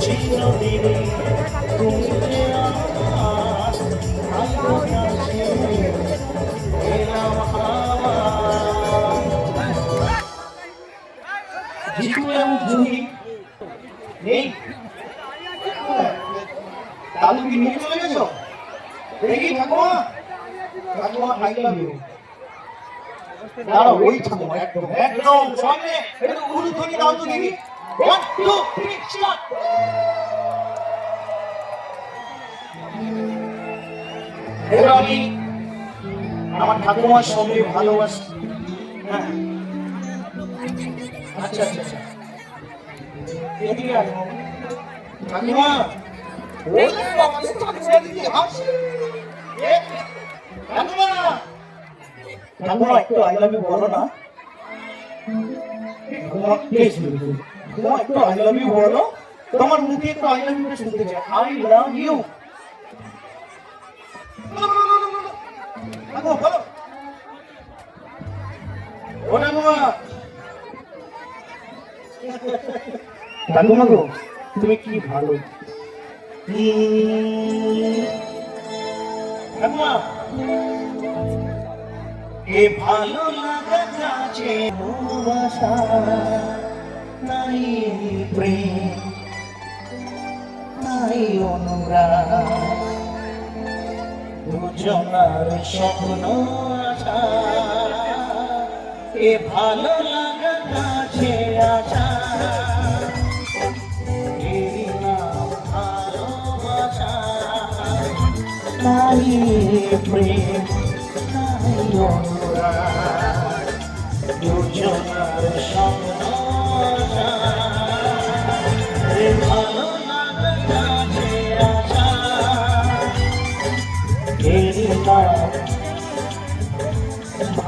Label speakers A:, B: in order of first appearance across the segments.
A: চিরদিনই তুমি যে আমার ভালোবাসে এলাম জিতু এবং জুহি নেই দাদু কি নিয়ে চলে গেছো দেখি ঠাকুমা ঠাকুমা আই লাভ ইউ দাঁড়াও ওই ঠাকুমা একদম একদম সামনে একটু উলুধ্বনি দাও তো দেখি 1 2 3 স্টার্ট এবার আমি আমার ঠাকুমার সঙ্গে ভালোবাসি হ্যাঁ আচ্ছা আচ্ছা আচ্ছা এদিকে আসো ঠাকুমা ওরে বাবা ঠাকুমা দিদি হাসি ঠাকুমা ঠাকুমা একটু আই লাভ ইউ বলো না ঠাকুমা প্লিজ ঠাকুমা একটু আই লাভ ইউ বলো তোমার মুখে একটু আই লাভ ইউ শুনতে চাই আই লাভ ইউ ঠাকুমা বলো ও ঠাকুমা ঠাকুমা গো তুমি কি ভালো ঠাকুমা এ ভালো লাগা কাছে ভালোবাসা নাই প্রেম নাই অনুরাগ দুজনার স্বপ্ন আশা এ ভালো লাগা কাছে আশা নাই প্রেম নাই অনুরাগ দুজনার স্বপ্ন ভালো লাগা কাছে আশা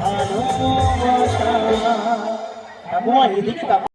A: ভালোবাসা ঠাকুমা এদিকে